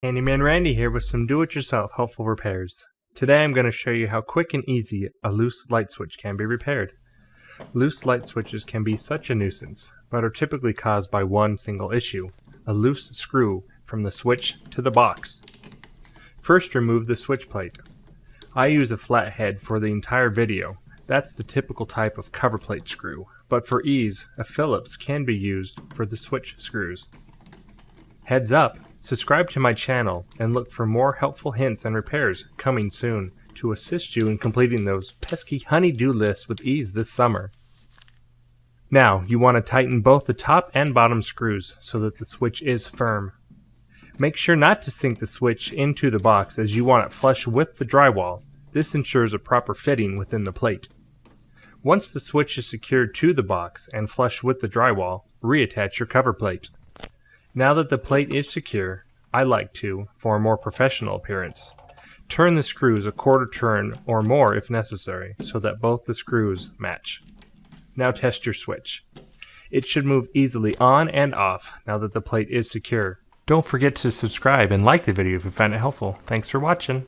Handyman Randy here with some do-it-yourself helpful repairs. Today I'm going to show you how quick and easy a loose light switch can be repaired. Loose light switches can be such a nuisance, but are typically caused by one single issue: a loose screw from the switch to the box. First, remove the switch plate. I use a flat head for the entire video. That's the typical type of cover plate screw, but for ease, a Phillips can be used for the switch screws. Heads up! Subscribe to my channel and look for more helpful hints and repairs coming soon to assist you in completing those pesky honey-do lists with ease this summer. Now, you want to tighten both the top and bottom screws so that the switch is firm. Make sure not to sink the switch into the box as you want it flush with the drywall. This ensures a proper fitting within the plate. Once the switch is secured to the box and flush with the drywall, reattach your cover plate. Now that the plate is secure, I like to, for a more professional appearance, turn the screws a quarter turn or more if necessary so that both the screws match. Now test your switch. It should move easily on and off now that the plate is secure. Don't forget to subscribe and like the video if you found it helpful. Thanks for watching.